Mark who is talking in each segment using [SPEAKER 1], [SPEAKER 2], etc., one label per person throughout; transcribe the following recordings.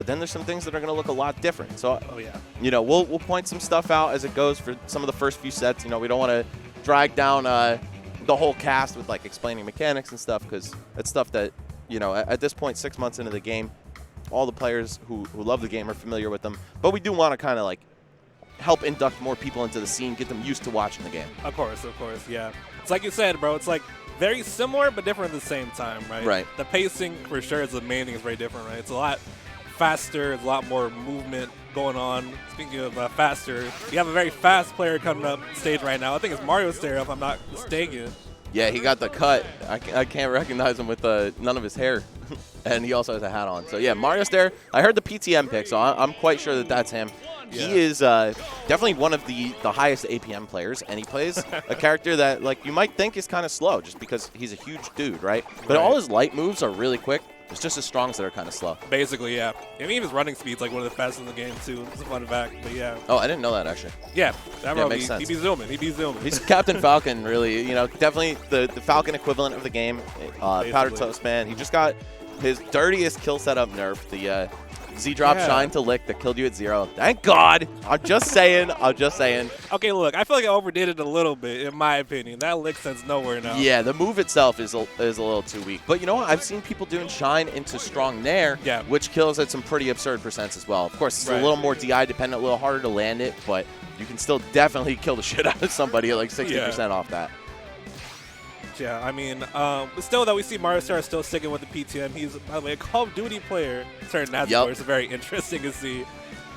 [SPEAKER 1] But then there's some things that are going to look a lot different. So,
[SPEAKER 2] oh yeah,
[SPEAKER 1] you know, we'll point some stuff out as it goes for some of the first few sets. You know, we don't want to drag down the whole cast with like explaining mechanics and stuff, because it's stuff that, you know, at this point, 6 months into the game, all the players who love the game are familiar with them. But we do want to kind of like help induct more people into the scene, get them used to watching the game.
[SPEAKER 2] Of course, yeah. It's like you said, bro. It's like very similar but different at the same time, right?
[SPEAKER 1] Right.
[SPEAKER 2] The pacing for sure is the main thing. Is very different, right? It's a lot faster. There's a lot more movement going on. Speaking of faster, you have a very fast player coming up stage right now. I think it's Mariostare, if I'm not mistaken.
[SPEAKER 1] Yeah, he got the cut. I can't recognize him with none of his hair. And he also has a hat on. So, yeah, Mariostare, I heard the PTM pick, so I'm quite sure that that's him. Yeah. He is definitely one of the highest APM players, and he plays a character that, like, you might think is kind of slow just because he's a huge dude, right? But all his light moves are really quick. It's just his strongs that are kind of slow.
[SPEAKER 2] Basically, yeah. And even his running speed's like one of the fastest in the game, too. It's a fun fact, but yeah.
[SPEAKER 1] Oh, I didn't know that, actually.
[SPEAKER 2] Yeah. That
[SPEAKER 1] makes sense.
[SPEAKER 2] He be zooming.
[SPEAKER 1] He's Captain Falcon, really. You know, definitely the Falcon equivalent of the game. Powder Toast Man. He just got his dirtiest kill setup nerfed. The Z-drop shine to lick that killed you at 0. Thank God. I'm just saying.
[SPEAKER 2] Okay, look, I feel like I overdid it a little bit, in my opinion. That lick sends nowhere now.
[SPEAKER 1] Yeah, the move itself is a little too weak. But you know what? I've seen people doing shine into strong nair, which kills at some pretty absurd percents as well. Of course, it's a little more DI dependent, a little harder to land it, but you can still definitely kill the shit out of somebody at like 60% off that.
[SPEAKER 2] Yeah, I mean, but still, though, we see Mariostare still sticking with the PTM. He's, by the way, a Call of Duty player. Certain aspects are very interesting to see.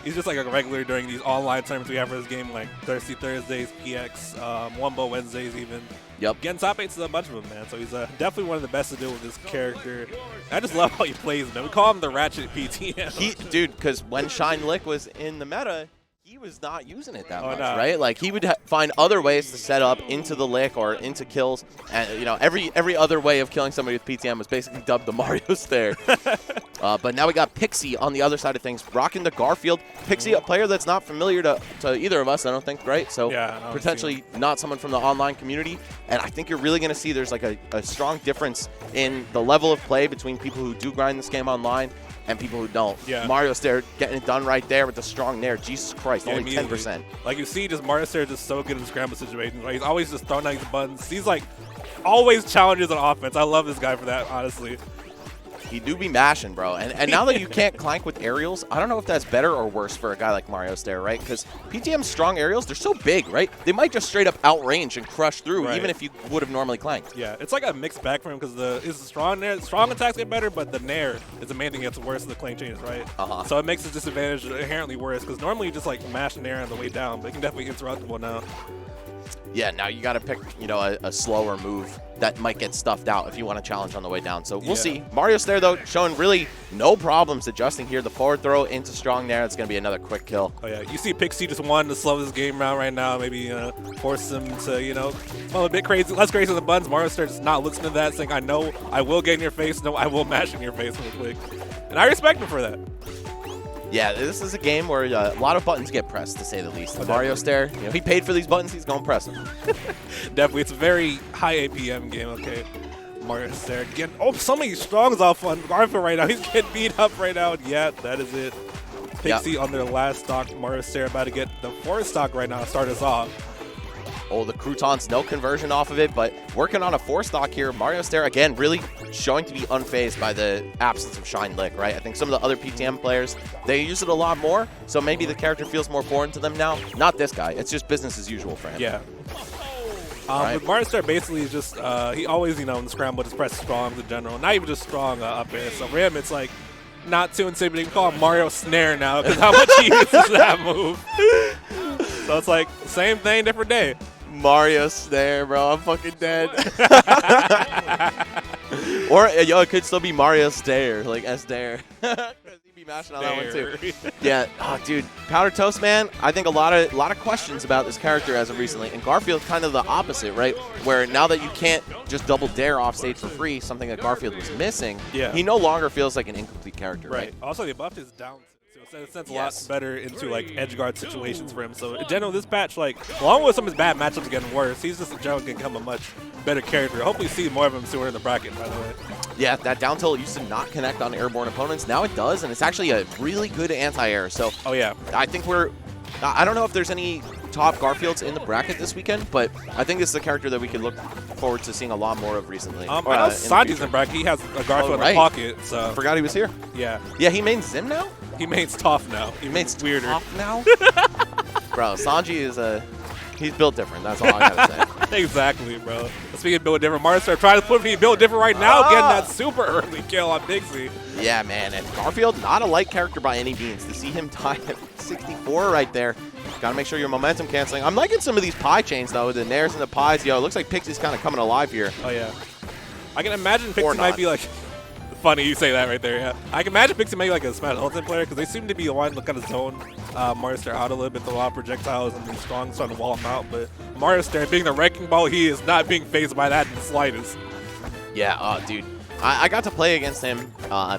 [SPEAKER 2] He's just like a regular during these online tournaments we have for this game, like Thirsty Thursdays, PX, Wumbo Wednesdays, even. Getting top 8s is a bunch of them, man. So he's definitely one of the best to deal with this character. I just love how he plays, man. We call him the Ratchet PTM.
[SPEAKER 1] Dude, because when Shine Lick was in the meta, he was not using it that much, right? Like, he would find other ways to set up into the lick or into kills. And, you know, every other way of killing somebody with PTM was basically dubbed the Mariostare. But now we got PIXY on the other side of things, rocking the Garfield. PIXY, a player that's not familiar to either of us, I don't think, right? So potentially not someone from the online community. And I think you're really going to see there's like a strong difference in the level of play between people who do grind this game online and people who don't. Mariostare getting it done right there with the strong nair. Jesus Christ, only 10%.
[SPEAKER 2] Like you see, just Mariostare just so good in scramble situations. Right? He's always just throwing out these buttons. He's like always challenges on offense. I love this guy for that, honestly.
[SPEAKER 1] He do be mashing, bro. And now that you can't clank with aerials, I don't know if that's better or worse for a guy like Mariostare, right? Because PTM's strong aerials, they're so big, right? They might just straight up outrange and crush through, even if you would have normally clanked.
[SPEAKER 2] Yeah, it's like a mixed bag for him because the strong attacks get better, but the nair is the main thing that's worse as the clank changes, right? So it makes his disadvantage inherently worse because normally you just like mash nair on the way down, but it can definitely interruptible now.
[SPEAKER 1] Yeah, now you got to pick, you know, a slower move that might get stuffed out if you want to challenge on the way down. So we'll see. Mariostare, though, showing really no problems adjusting here. The forward throw into strong nair. It's going to be another quick kill. Oh,
[SPEAKER 2] yeah. You see PIXY just wanting to slow this game down right now. Maybe force him to, you know, well, a bit crazy, less crazy on the buttons. Mariostare just not listening to that, saying, I know I will get in your face. No, I will mash in your face real quick. And I respect him for that.
[SPEAKER 1] Yeah, this is a game where a lot of buttons get pressed, to say the least. Mariostare, you know, he paid for these buttons, he's going to press them.
[SPEAKER 2] Definitely. It's a very high APM game, okay. Mariostare getting, so many strongs off on Garfield right now. He's getting beat up right now. Yeah, that is it. PIXY on their last stock. Mariostare about to get the fourth stock right now to start us off.
[SPEAKER 1] Oh, the croutons, no conversion off of it, but working on a 4-stock here. Mariostare, again, really showing to be unfazed by the absence of Shine Lick, right? I think some of the other PTM players, they use it a lot more, so maybe the character feels more foreign to them now. Not this guy. It's just business as usual for him.
[SPEAKER 2] Yeah. But Mariostare basically is just, he always, you know, in the scramble, just press strongs in general. Not even just strong up air. So for him, it's like not too intimidating. We call him Mario Snare now because how much he uses that move. So it's like, same thing, different day.
[SPEAKER 1] Mariostare, bro. I'm fucking dead. Or, yo, it could still be Mariostare, like S-Dare. He'd be mashing on that one, too. Yeah. Oh, dude. Powder Toast, man, I think a lot of questions about this character as of recently. And Garfield's kind of the opposite, right? Where now that you can't just double dare off stage for free, something that Garfield was missing, he no longer feels like an incomplete character, right?
[SPEAKER 2] Also, the buff is down. So it's a lot better into like edge guard situations for him. So in general, this patch, like along with some of his bad matchups getting worse, he's just in general going to become a much better character. Hopefully see more of him sooner in the bracket, by the way.
[SPEAKER 1] Yeah, that down tilt used to not connect on airborne opponents. Now it does, and it's actually a really good anti-air. So I think I don't know if there's any top Garfields in the bracket this weekend, but I think this is a character that we can look forward to seeing a lot more of recently.
[SPEAKER 2] I know Sanji's in the bracket. He has a Garfield in the pocket. So
[SPEAKER 1] I forgot he was here.
[SPEAKER 2] Yeah.
[SPEAKER 1] Yeah, he mains Zim now?
[SPEAKER 2] He mains Toph now.
[SPEAKER 1] He mains
[SPEAKER 2] weirder
[SPEAKER 1] Toph now? Bro, Sanji is he's built different. That's all I gotta
[SPEAKER 2] say. Exactly, bro. Speaking of built different, Mariostare trying to put me built different right now, getting that super early kill on PIXY.
[SPEAKER 1] Yeah, man. And Garfield, not a light character by any means. To see him die at 64 right there, gotta make sure you're momentum canceling. I'm liking some of these pie chains though, the nairs and the pies. Yo, it looks like PIXY's kind of coming alive here.
[SPEAKER 2] Oh yeah. I can imagine PIXY might be like. Funny you say that right there, yeah. I can imagine PIXY maybe like a Smash Ultimate player because they seem to be the one that kind of zone Mariostare out a little bit, throw a lot of projectiles and be strong, starting to wall him out. But Mariostare, being the wrecking ball, he is not being phased by that in the slightest.
[SPEAKER 1] Yeah, dude. I got to play against him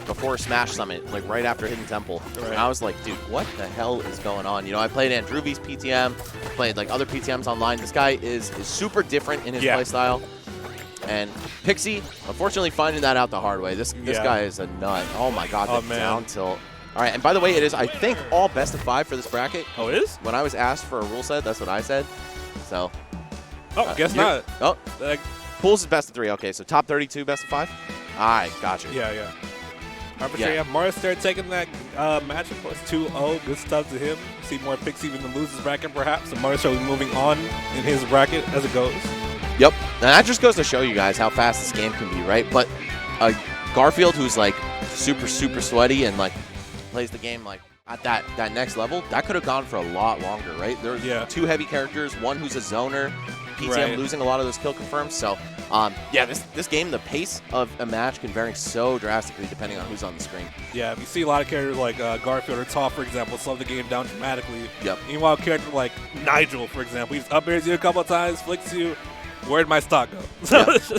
[SPEAKER 1] before Smash Summit, like right after Hidden Temple. Right. And I was like, dude, what the hell is going on? You know, I played Andruvi's PTM, played like other PTMs online. This guy is super different in his play style. And PIXY, unfortunately, finding that out the hard way. This guy is a nut. Oh my God, that down tilt. All right, and by the way, it is, I think, all best of 5 for this bracket.
[SPEAKER 2] Oh, it is?
[SPEAKER 1] When I was asked for a rule set, that's what I said. So.
[SPEAKER 2] Oh, guess not.
[SPEAKER 1] Oh, pools is best of 3. Okay, so top 32, best of 5. All right, gotcha.
[SPEAKER 2] Yeah. Mariostare taking that match, of course, 2-0. Good stuff to him. See more PIXY in the losers bracket, perhaps. So Mariostare will be moving on in his bracket as it goes.
[SPEAKER 1] Yep, and that just goes to show you guys how fast this game can be, right? But Garfield, who's like super sweaty and like plays the game like at that next level, that could have gone for a lot longer, right? There's 2 heavy characters, one who's a zoner, PTM losing a lot of those kill confirms. So yeah, this game, the pace of a match can vary so drastically depending on who's on the screen.
[SPEAKER 2] Yeah, you see a lot of characters like Garfield or Toph, for example, slow the game down dramatically.
[SPEAKER 1] Yep.
[SPEAKER 2] Meanwhile, characters like Nigel, for example, he just up airs you a couple of times, flicks you. Where'd my stock go?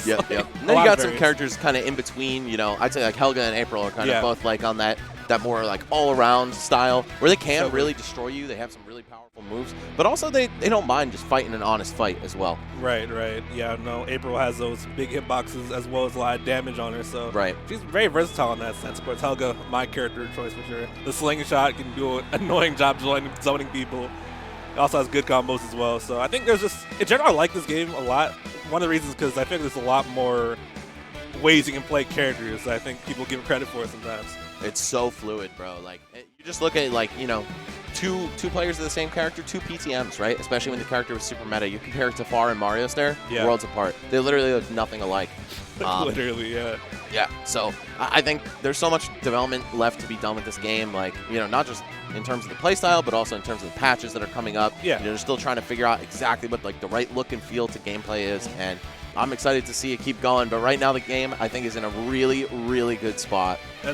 [SPEAKER 1] Yep. And then you got some characters kind of in between, you know, I'd say like Helga and April are kind of both like on that more like all-around style where they can really destroy you. They have some really powerful moves, but also they don't mind just fighting an honest fight as well.
[SPEAKER 2] Right. Yeah, no, April has those big hitboxes as well as a lot of damage on her, so she's very versatile in that sense. Of course, Helga, my character choice for sure. The slingshot can do an annoying job zoning people. It also has good combos as well. So I think there's just, in general, I like this game a lot. One of the reasons is because I think there's a lot more ways you can play characters that I think people give credit for sometimes.
[SPEAKER 1] It's so fluid, bro. Like, you just look at, like, you know, two players of the same character, 2 PTMs, right? Especially when the character was super meta. You compare it to Far and Mariostare, worlds apart. They literally look nothing alike.
[SPEAKER 2] Literally, yeah.
[SPEAKER 1] Yeah, so I think there's so much development left to be done with this game, like, you know, not just in terms of the playstyle, but also in terms of the patches that are coming up.
[SPEAKER 2] Yeah.
[SPEAKER 1] You know, they're still trying to figure out exactly what, like, the right look and feel to gameplay is, and I'm excited to see it keep going, but right now the game, I think, is in a really, really good spot.